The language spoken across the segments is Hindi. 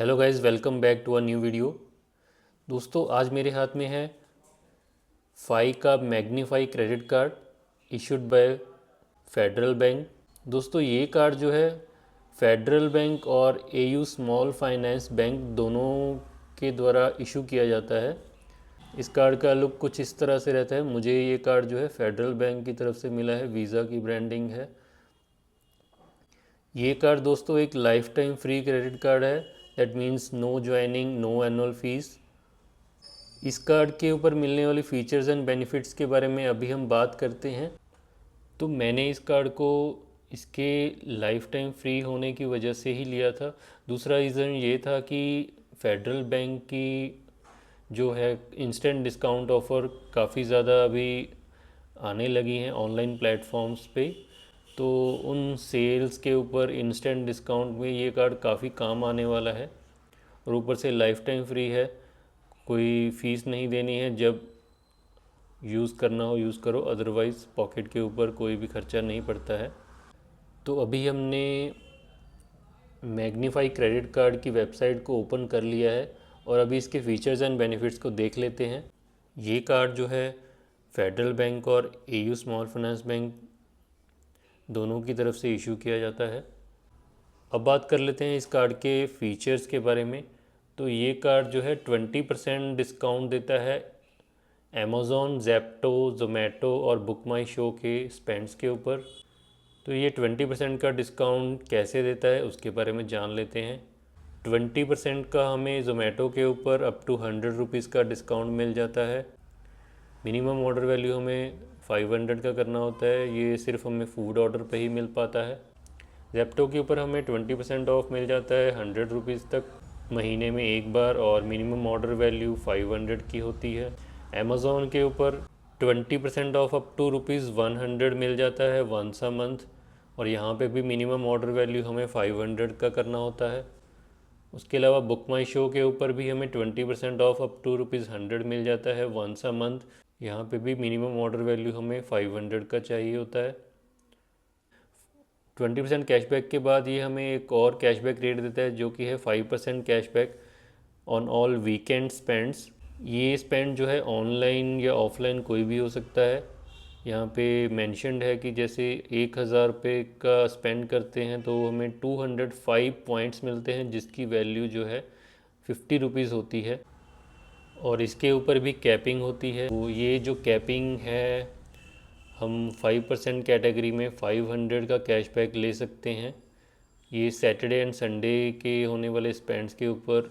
Hello guys, welcome back to a new video. दोस्तों, आज मेरे हाथ में है फाई का Magnifi credit card issued by Federal Bank. दोस्तों, ये कार्ड जो है फेडरल बैंक और एयू स्मॉल फाइनेंस बैंक दोनों के द्वारा इशू किया जाता है। इस कार्ड का लुक कुछ इस तरह से रहता है। मुझे ये कार्ड जो है फेडरल बैंक की तरफ से मिला है, वीज़ा की ब्रांडिंग है। ये कार्ड दोस्तों एक life time free credit card है। That means no joining, no annual fees. इस कार्ड के ऊपर मिलने वाली फ़ीचर्स एंड बेनिफिट्स के बारे में अभी हम बात करते हैं। तो मैंने इस कार्ड को इसके लाइफ टाइम फ्री होने की वजह से ही लिया था। दूसरा रीज़न ये था कि फेडरल बैंक की जो है इंस्टेंट डिस्काउंट ऑफ़र काफ़ी ज़्यादा अभी आने लगी हैं ऑनलाइन प्लेटफॉर्म्स पे। तो उन सेल्स के ऊपर इंस्टेंट डिस्काउंट में ये कार्ड काफ़ी काम आने वाला है। और ऊपर से लाइफ टाइम फ्री है, कोई फ़ीस नहीं देनी है। जब यूज़ करना हो यूज़ करो, अदरवाइज़ पॉकेट के ऊपर कोई भी खर्चा नहीं पड़ता है। तो अभी हमने मैग्नीफाई क्रेडिट कार्ड की वेबसाइट को ओपन कर लिया है और अभी इसके फ़ीचर्स एंड बेनिफिट्स को देख लेते हैं। ये कार्ड जो है फेडरल बैंक और एयू स्मॉल फाइनेंस बैंक दोनों की तरफ से इशू किया जाता है। अब बात कर लेते हैं इस कार्ड के फ़ीचर्स के बारे में। तो ये कार्ड जो है 20% डिस्काउंट देता है अमेज़ॉन, ज़ेप्टो, ज़ोमैटो और बुक माई शो के स्पेंड्स के ऊपर। तो ये 20% का डिस्काउंट कैसे देता है उसके बारे में जान लेते हैं। 20% का हमें ज़ोमैटो के ऊपर अप टू 100 रुपीज़ का डिस्काउंट मिल जाता है। मिनिमम ऑर्डर वैल्यू हमें 500 का करना होता है। ये सिर्फ हमें फ़ूड ऑर्डर पे ही मिल पाता है। ज़ेप्टो के ऊपर हमें 20% ऑफ मिल जाता है 100 रुपीज़ तक, महीने में एक बार, और मिनिमम ऑर्डर वैल्यू 500 की होती है। अमेज़ॉन के ऊपर 20% ऑफ अप टू ₹100 मिल जाता है वंस अ मंथ, और यहाँ पे भी मिनिमम ऑर्डर वैल्यू हमें 500 का करना होता है। उसके अलावा बुक माई शो के ऊपर भी हमें 20% ऑफ अप टू ₹100 मिल जाता है वंस अ मंथ। यहाँ पे भी मिनिमम ऑर्डर वैल्यू हमें 500 का चाहिए होता है। 20% कैशबैक के बाद ये हमें एक और कैशबैक रेट देता है, जो कि है 5% cashback on all weekend spends. ये स्पेंड जो है ऑनलाइन या ऑफलाइन कोई भी हो सकता है। यहाँ पे मेंशन्ड है कि जैसे 1000 रुपये का स्पेंड करते हैं तो हमें 205 पॉइंट्स मिलते हैं, जिसकी वैल्यू जो है 50 रुपीज़ होती है। और इसके ऊपर भी कैपिंग होती है। तो ये जो कैपिंग है, हम 5% कैटेगरी में 500 का कैशबैक ले सकते हैं। ये सैटरडे एंड संडे के होने वाले स्पेंड्स के ऊपर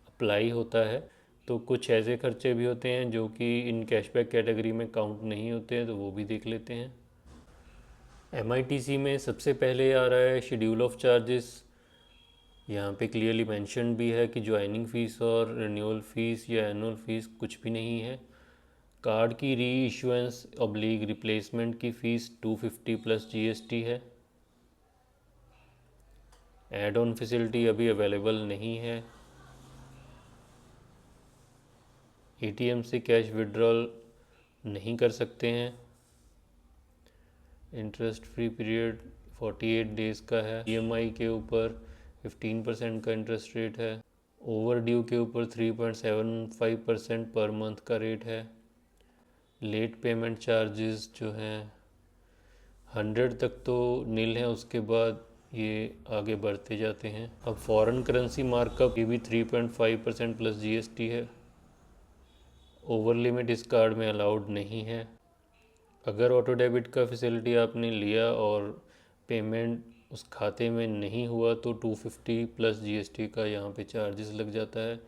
अप्लाई होता है। तो कुछ ऐसे खर्चे भी होते हैं जो कि इन कैशबैक कैटेगरी में काउंट नहीं होते हैं, तो वो भी देख लेते हैं। MITC में सबसे पहले आ रहा है शेड्यूल ऑफ चार्जेस। यहाँ पे क्लियरली मेंशन भी है कि ज्वाइनिंग फ़ीस और रिन्यूअल फ़ीस या एनुअल फ़ीस कुछ भी नहीं है। कार्ड की री इशुएंस ऑब्लिग रिप्लेसमेंट की फ़ीस 250 प्लस GST है। एड ऑन फैसिलिटी अभी अवेलेबल नहीं है। ATM से कैश विड्रॉल नहीं कर सकते हैं। इंटरेस्ट फ्री पीरियड 48 डेज़ का है। EMI के ऊपर 15% का इंटरेस्ट रेट है। ओवर ड्यू के ऊपर 3.75% पर मंथ का रेट है। लेट पेमेंट चार्जेस जो हैं 100 तक तो नील है, उसके बाद ये आगे बढ़ते जाते हैं। अब फॉरेन करेंसी मार्कअप ये भी 3.5% प्लस GST है। ओवर लिमिट इस कार्ड में अलाउड नहीं है। अगर ऑटो डेबिट का फैसिलिटी आपने लिया और पेमेंट उस खाते में नहीं हुआ तो 250 प्लस GST का यहाँ पे चार्जेस लग जाता है।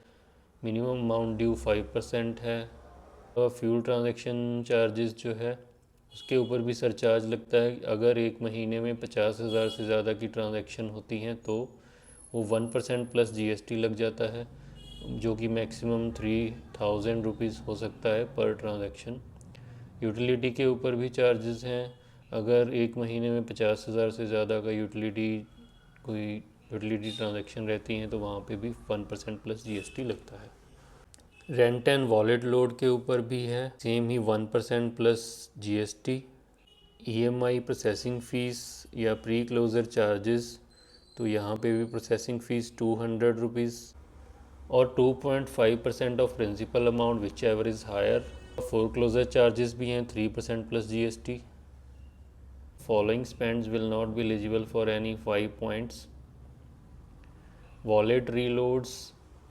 मिनिमम अमाउंट ड्यू 5% है। और फ्यूल ट्रांजैक्शन चार्जेस जो है उसके ऊपर भी सरचार्ज लगता है। अगर एक महीने में 50,000 से ज़्यादा की ट्रांजैक्शन होती हैं तो वो 1% प्लस GST लग जाता है, जो कि मैक्सिमम 3000 रुपीज़ हो सकता है पर ट्रांजैक्शन। यूटिलिटी के ऊपर भी चार्जेस हैं। अगर एक महीने में 50,000 से ज़्यादा का कोई यूटिलिटी ट्रांजैक्शन रहती हैं तो वहाँ पे भी 1% प्लस GST लगता है। रेंट एंड वॉलेट लोड के ऊपर भी है सेम ही 1% plus GST। EMI processing fees या प्री क्लोज़र चार्जेस तो यहाँ पे भी प्रोसेसिंग फ़ीस 200 रुपीज़ और 2.5% of principal amount whichever is higher. Foreclosure charges भी हैं 3% plus GST। Following spends will not be eligible for any 5 points. Wallet reloads,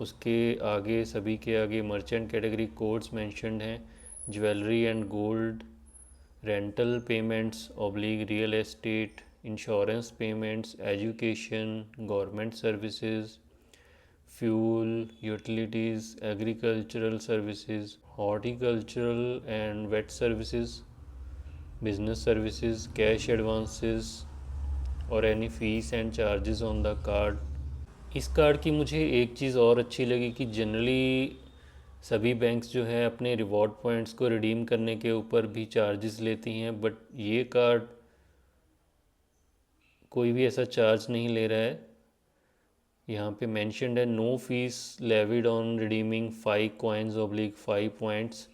उसके आगे सभी के आगे मर्चेंट कैटेगरी कोड्स मेंशन्ड हैं। Jewellery and gold, rental payments oblique real estate, insurance payments, education, government services, fuel, utilities, agricultural services, horticultural and vet services, business services, cash advances और any fees and charges on the card. इस कार्ड की मुझे एक चीज़ और अच्छी लगी कि जनरली सभी बैंक्स जो है अपने रिवॉर्ड पॉइंट्स को रिडीम करने के ऊपर भी चार्जेस लेती हैं, बट ये कार्ड कोई भी ऐसा चार्ज नहीं ले रहा है। यहाँ पे मेंशन्ड है no fees levied on redeeming 5 coins oblique 5 points.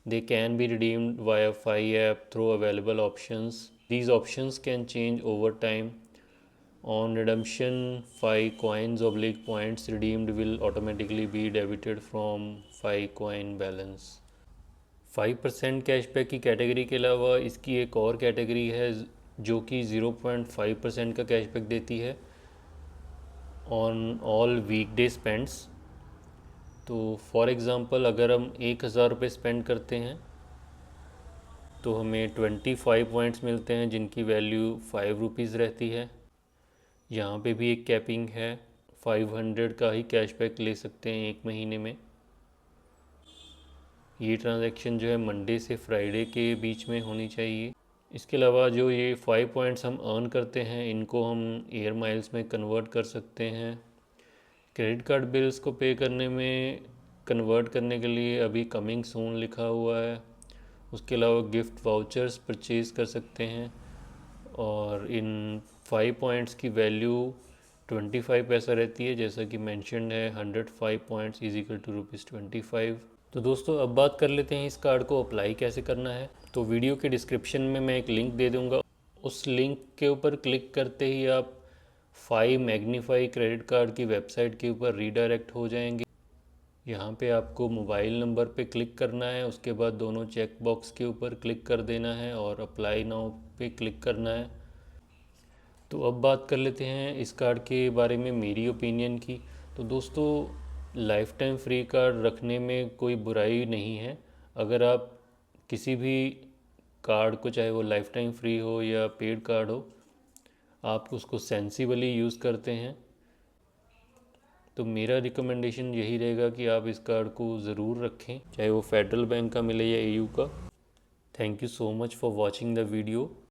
They can be redeemed via Fi app through available options. These options can change over time. On redemption, 5 coins oblique points redeemed will automatically be debited from 5 coin balance. 5% cashback की कैटेगरी के अलावा इसकी एक और कैटेगरी है जो कि 0.5% का कैशबैक देती है ऑन ऑल वीकडे स्पेंड्स। तो फॉर एग्ज़ाम्पल अगर हम 1000 रुपये स्पेंड करते हैं तो हमें 25 पॉइंट्स मिलते हैं जिनकी वैल्यू 5 रुपीज़ रहती है। यहाँ पे भी एक कैपिंग है, 500 का ही कैशबैक ले सकते हैं एक महीने में। ये ट्रांजैक्शन जो है मंडे से फ्राइडे के बीच में होनी चाहिए। इसके अलावा जो ये 5 पॉइंट्स हम अर्न करते हैं इनको हम एयर माइल्स में कन्वर्ट कर सकते हैं। क्रेडिट कार्ड बिल्स को पे करने में कन्वर्ट करने के लिए अभी कमिंग सून लिखा हुआ है। उसके अलावा गिफ्ट वाउचर्स परचेज़ कर सकते हैं और इन 5 पॉइंट्स की वैल्यू 25 पैसा रहती है, जैसा कि मेंशन्ड है 105 पॉइंट्स इज इक्वल टू ₹25। तो दोस्तों अब बात कर लेते हैं इस कार्ड को अप्लाई कैसे करना है। तो वीडियो के डिस्क्रिप्शन में मैं एक लिंक दे दूंगा, उस लिंक के ऊपर क्लिक करते ही आप 5 मैग्नीफाई क्रेडिट कार्ड की वेबसाइट के ऊपर रीडायरेक्ट हो जाएंगे। यहाँ पे आपको मोबाइल नंबर पे क्लिक करना है, उसके बाद दोनों चेक बॉक्स के ऊपर क्लिक कर देना है और अप्लाई नाउ पे क्लिक करना है। तो अब बात कर लेते हैं इस कार्ड के बारे में मेरी ओपिनियन की। तो दोस्तों लाइफ टाइम फ्री कार्ड रखने में कोई बुराई नहीं है। अगर आप किसी भी कार्ड को, चाहे वो लाइफ टाइम फ्री हो या पेड कार्ड हो, आप उसको सेंसिबली यूज़ करते हैं तो मेरा रिकमेंडेशन यही रहेगा कि आप इस कार्ड को ज़रूर रखें, चाहे वो फेडरल बैंक का मिले या AU का। Thank you so much for watching the video.